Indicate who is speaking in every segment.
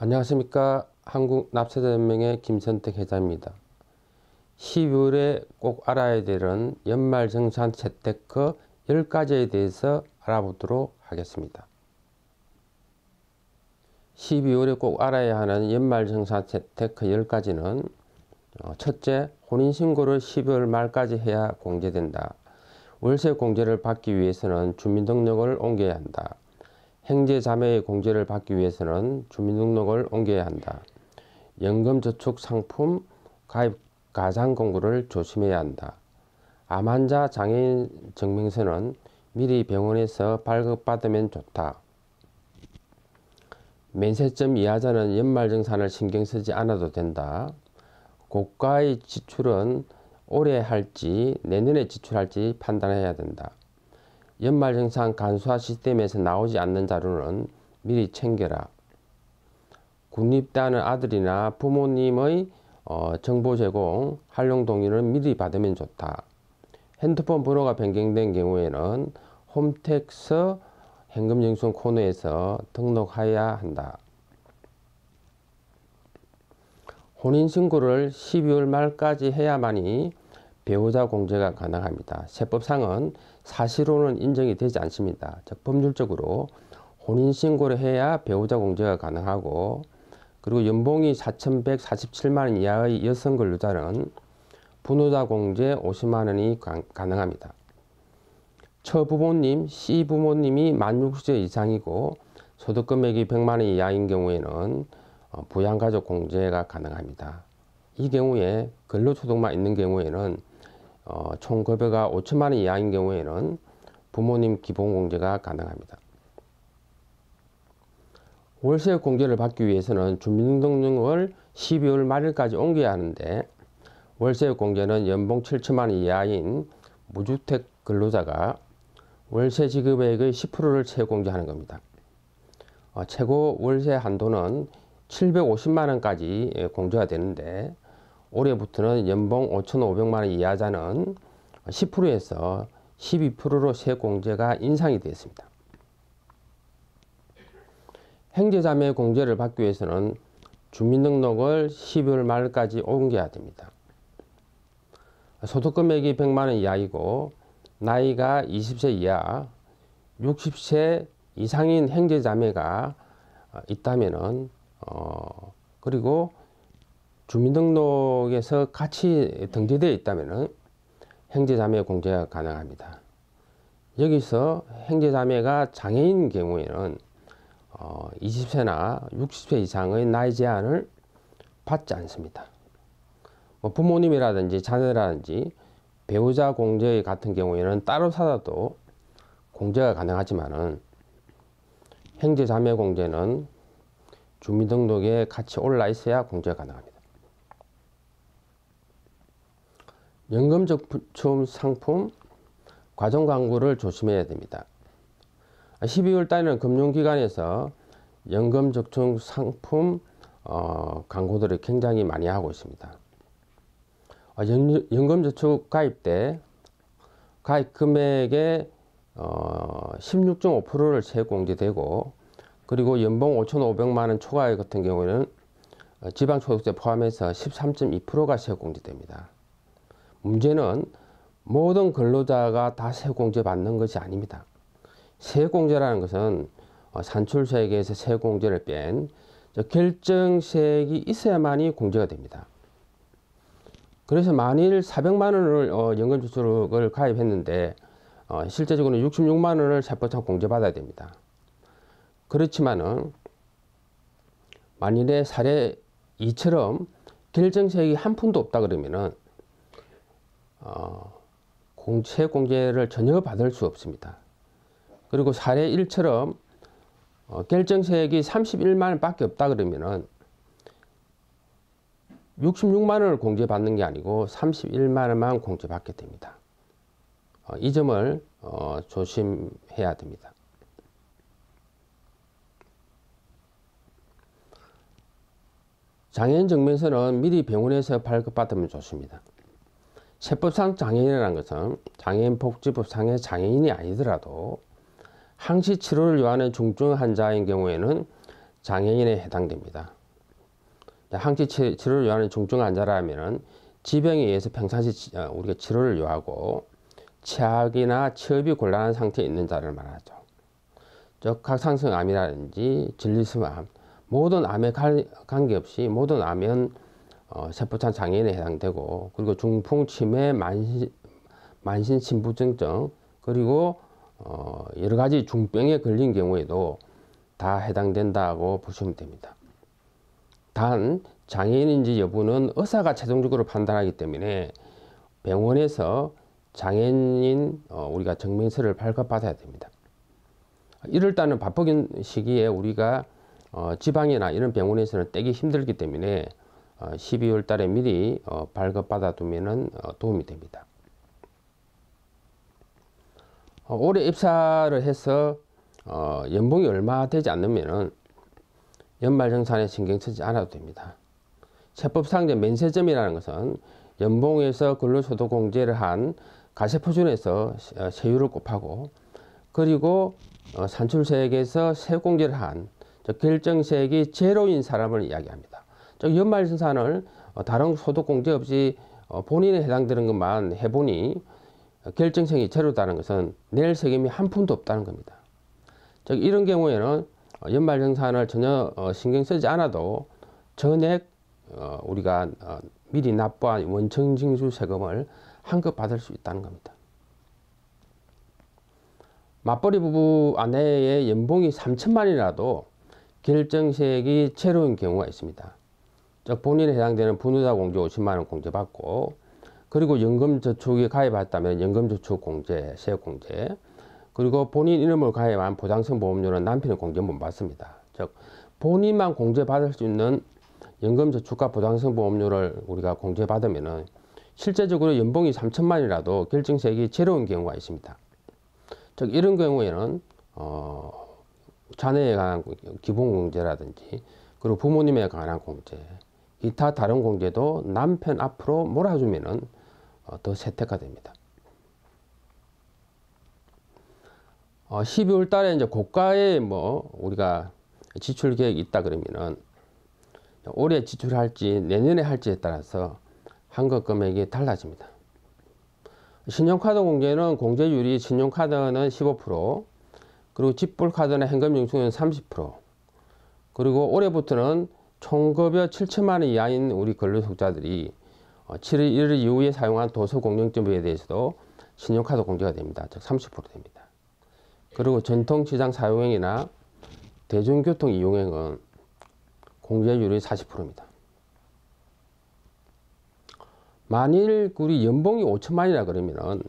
Speaker 1: 안녕하십니까. 한국납세자연맹의 김선택 회장입니다. 12월에 꼭 알아야 되는 연말정산 재테크 10가지에 대해서 알아보도록 하겠습니다. 12월에 꼭 알아야 하는 연말정산 재테크 10가지는 첫째, 혼인신고를 12월 말까지 해야 공제된다. 월세 공제를 받기 위해서는 주민등록을 옮겨야 한다. 형제자매의 공제를 받기 위해서는 주민등록을 옮겨야 한다. 연금저축 상품 가입 가장 공고를 조심해야 한다. 암 환자 장애인 증명서는 미리 병원에서 발급받으면 좋다. 면세점 이하자는 연말정산을 신경 쓰지 않아도 된다. 고가의 지출은 올해 할지 내년에 지출할지 판단해야 된다. 연말정산 간소화 시스템에서 나오지 않는 자료는 미리 챙겨라. 군입대하는 아들이나 부모님의 정보 제공, 활용 동의를 미리 받으면 좋다. 핸드폰 번호가 변경된 경우에는 홈택스 현금영수증 코너에서 등록해야 한다. 혼인신고를 12월 말까지 해야만이 배우자 공제가 가능합니다. 세법상은 사실로는 인정이 되지 않습니다. 즉 법률적으로 혼인신고를 해야 배우자 공제가 가능하고, 그리고 연봉이 4,147만원 이하의 여성 근로자는 분호자 공제 50만원이 가능합니다. 처부모님, 시부모님이 만 60세 이상이고 소득금액이 100만원 이하인 경우에는 부양가족 공제가 가능합니다. 이 경우에 근로소득만 있는 경우에는 총 급여가 5천만원 이하인 경우에는 부모님 기본공제가 가능합니다. 월세 공제를 받기 위해서는 주민등록을 12월 말일까지 옮겨야 하는데, 월세 공제는 연봉 7천만원 이하인 무주택 근로자가 월세 지급액의 10%를 세공제하는 겁니다. 최고 월세 한도는 750만원까지 공제가 되는데, 올해부터는 연봉 5,500만원 이하자는 10%에서 12%로 세공제가 인상이 되었습니다. 형제자매 공제를 받기 위해서는 주민등록을 12월 말까지 옮겨야 됩니다. 소득금액이 100만원 이하이고 나이가 20세 이하, 60세 이상인 형제자매가 있다면은 그리고 주민등록에서 같이 등재되어 있다면은 형제자매 공제가 가능합니다. 여기서 형제자매가 장애인 경우에는 20세나 60세 이상의 나이 제한을 받지 않습니다. 부모님이라든지 자녀라든지 배우자 공제 같은 경우에는 따로 살아도 공제가 가능하지만은 형제자매 공제는 주민등록에 같이 올라 있어야 공제가 가능합니다. 연금저축 상품 과정 광고를 조심해야 됩니다. 12월 달에는 금융기관에서 연금저축 상품 광고들을 굉장히 많이 하고 있습니다. 연금저축 가입 때 가입 금액의 16.5%를 세공제되고, 그리고 연봉 5,500만원 초과액 같은 경우에는 지방소득세 포함해서 13.2%가 세공제됩니다. 문제는 모든 근로자가 다 세공제 받는 것이 아닙니다. 세공제라는 것은 산출세액에서 세공제를 뺀 결정세액이 있어야만이 공제가 됩니다. 그래서 만일 400만원을 연금저축을 가입했는데 실제적으로는 66만원을 세법상 공제받아야 됩니다. 그렇지만은 만일에 사례 2처럼 결정세액이 한 푼도 없다 그러면은 세공제를 전혀 받을 수 없습니다. 그리고 사례 1처럼 결정세액이 31만원 밖에 없다 그러면은 66만원을 공제받는 게 아니고 31만원만 공제받게 됩니다. 이 점을 조심해야 됩니다. 장애인 증명서는 미리 병원에서 발급받으면 좋습니다. 세법상 장애인이라는 것은 장애인복지법상의 장애인이 아니더라도 항시 치료를 요하는 중증 환자인 경우에는 장애인에 해당됩니다. 항치 치료를 요하는 중증 환자라면 지병에 의해서 평상시 우리가 치료를 요하고 치악이나 취업이 곤란한 상태에 있는 자를 말하죠. 즉 각상성 암이라든지 진리스암, 모든 암에 관계없이 모든 암은 세포찬 장애인에 해당되고, 그리고 중풍, 치매, 만신 신부증증, 그리고 여러 가지 중병에 걸린 경우에도 다 해당된다고 보시면 됩니다. 단 장애인인지 여부는 의사가 최종적으로 판단하기 때문에 병원에서 장애인 우리가 증명서를 발급받아야 됩니다. 이럴 때는 바쁘긴 시기에 우리가 지방이나 이런 병원에서는 떼기 힘들기 때문에 12월 달에 미리 발급받아 두면 도움이 됩니다. 올해 입사를 해서 연봉이 얼마 되지 않으면 연말정산에 신경 쓰지 않아도 됩니다. 세법상 면세점이라는 것은 연봉에서 근로소득공제를 한 가세표준에서 세율을 곱하고, 그리고 산출세액에서 세액공제를 한 결정세액이 제로인 사람을 이야기합니다. 즉 연말정산을 다른 소득공제 없이 본인에 해당되는 것만 해보니 결정세액이 제로다는 것은 낼 세금이 한 푼도 없다는 겁니다. 즉 이런 경우에는 연말정산을 전혀 신경 쓰지 않아도 전액 우리가 미리 납부한 원청징수 세금을 환급 받을 수 있다는 겁니다. 맞벌이 부부 아내의 연봉이 3천만이라도 결정세액이 제로인 경우가 있습니다. 즉 본인에 해당되는 분유자 공제 50만 원 공제받고, 그리고 연금저축에 가입했다면 연금저축공제, 세액공제, 그리고 본인 이름을 가입한 보장성 보험료는 남편의 공제 못 받습니다. 즉 본인만 공제받을 수 있는 연금저축과 보장성 보험료를 우리가 공제받으면 실제적으로 연봉이 3천만이라도 결정세액이 제로인 경우가 있습니다. 즉 이런 경우에는 자녀에 관한 기본공제라든지, 그리고 부모님에 관한 공제, 기타 다른 공제도 남편 앞으로 몰아주면 더 혜택가 됩니다. 12월 달에 이제 고가의 우리가 지출 계획이 있다 그러면은 올해 지출할지 내년에 할지에 따라서 환급 금액이 달라집니다. 신용카드 공제는 공제율이 신용카드는 15%, 그리고 직불카드나 현금영수증은 30%, 그리고 올해부터는 총급여 7천만 원 이하인 우리 근로소득자들이 7월 1일 이후에 사용한 도서공영정보에 대해서도 신용카드 공제가 됩니다. 즉 30% 됩니다. 그리고 전통시장 사용행위나 대중교통 이용행은 공제율이 40%입니다. 만일 우리 연봉이 5천만이라 그러면은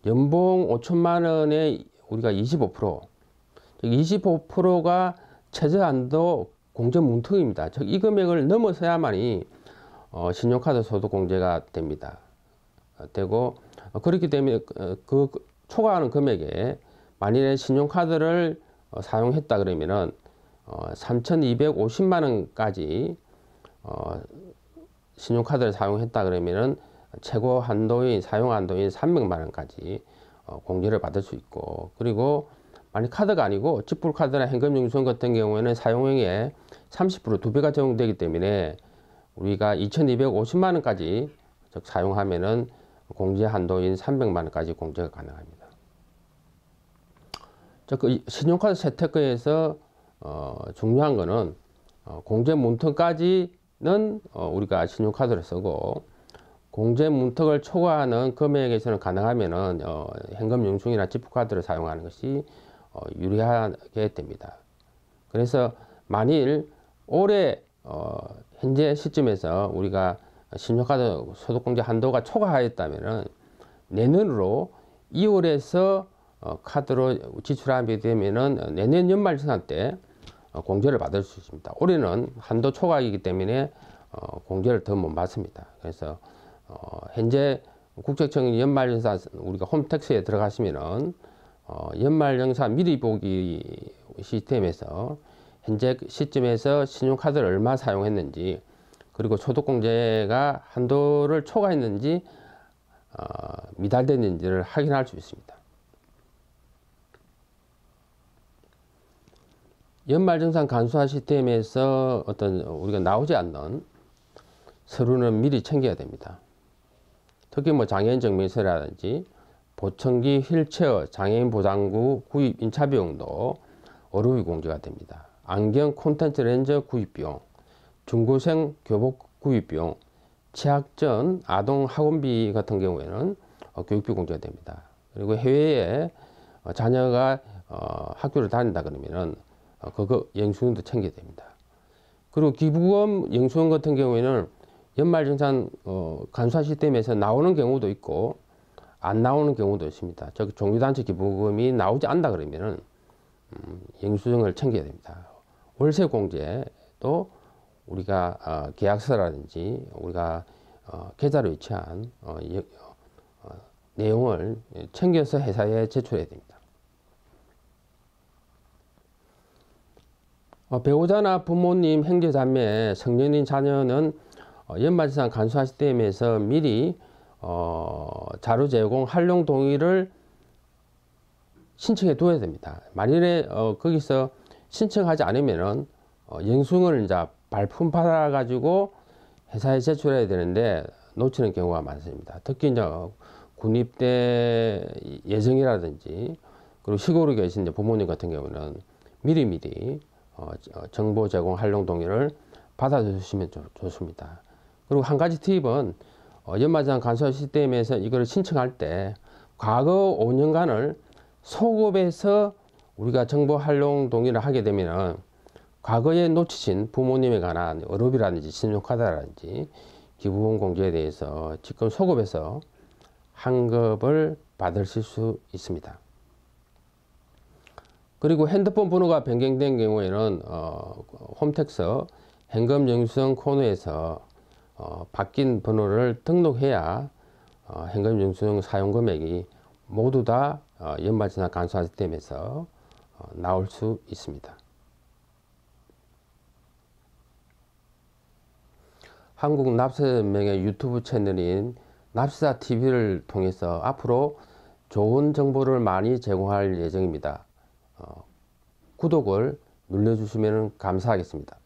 Speaker 1: 연봉 5천만 원에 우리가 25%, 즉 25%가 최저한도 공제 문턱입니다. 즉 이 금액을 넘어서야만이 신용카드 소득 공제가 됩니다. 되고, 그렇기 때문에 그 초과하는 금액에 만일에 신용카드를 사용했다 그러면은 3,250만 원까지 신용카드를 사용했다 그러면은 최고 한도인 사용 한도인 300만 원까지 공제를 받을 수 있고, 그리고 만약 카드가 아니고 직불카드나 현금영수증 같은 경우에는 사용액의 30% 2배가 적용되기 때문에 우리가 2,250만 원까지 즉 사용하면은 공제 한도인 300만 원까지 공제가 가능합니다. 즉 그 신용카드 세탁에서 중요한 거는 공제 문턱까지는 우리가 신용카드를 쓰고, 공제 문턱을 초과하는 금액에서는 가능하면은 현금영수증이나 지불카드를 사용하는 것이 유리하게 됩니다. 그래서 만일 올해 현재 시점에서 우리가 신용카드 소득공제 한도가 초과하였다면은 내년으로 2월에서 카드로 지출하게 되면은 내년 연말정산 때 공제를 받을 수 있습니다. 올해는 한도 초과이기 때문에 공제를 더 못 받습니다. 그래서 현재 국세청 연말정산 우리가 홈택스에 들어가시면은 연말정산 미리 보기 시스템에서 현재 시점에서 신용카드를 얼마 사용했는지, 그리고 소득공제가 한도를 초과했는지 미달됐는지를 확인할 수 있습니다. 연말정산 간소화 시스템에서 어떤 우리가 나오지 않는 서류는 미리 챙겨야 됩니다. 특히 뭐 장애인 증명서라든지 보청기 휠체어 장애인 보장구 구입 인차 비용도 어루비 공제가 됩니다. 안경 콘텐츠 렌즈 구입 비용, 중고생 교복 구입 비용, 취학 전 아동 학원비 같은 경우에는 교육비 공제가 됩니다. 그리고 해외에 자녀가 학교를 다닌다 그러면은 그거 영수증도 챙겨야 됩니다. 그리고 기부금 영수증 같은 경우에는 연말정산 간소화 시스템에서 나오는 경우도 있고 안 나오는 경우도 있습니다. 즉 종교단체 기부금이 나오지 않다 그러면은 영수증을 챙겨야 됩니다. 월세 공제도 우리가 계약서라든지 우리가 계좌로 위치한 내용을 챙겨서 회사에 제출해야 됩니다. 배우자나 부모님, 형제자매, 성년인 자녀는 연말정산 간소화 시스템에서 미리 자료 제공 활용 동의를 신청해 둬야 됩니다. 만일에 거기서 신청하지 않으면은 영수증을 이제 발품 받아 가지고 회사에 제출해야 되는데 놓치는 경우가 많습니다. 특히 이제 군입대 예정이라든지 그리고 시골에 계신 부모님 같은 경우는 미리미리 정보 제공 활용 동의를 받아주시면 좋습니다. 그리고 한 가지 팁은 연말정산 간소화 시스템에서 이걸 신청할 때 과거 5년간을 소급해서 우리가 정보 활용 동의를 하게 되면 과거에 놓치신 부모님에 관한 어록이라든지 신용카드라든지 기부금 공제에 대해서 지금 소급해서 환급을 받으실 수 있습니다. 그리고 핸드폰 번호가 변경된 경우에는 홈택스 현금 영수증 코너에서 바뀐 번호를 등록해야 현금 영수증 사용 금액이 모두 다 연말정산 간소화 시스템에서 나올 수 있습니다. 한국 납세연맹의 유튜브 채널인 납세자 TV를 통해서 앞으로 좋은 정보를 많이 제공할 예정입니다. 구독을 눌러주시면 감사하겠습니다.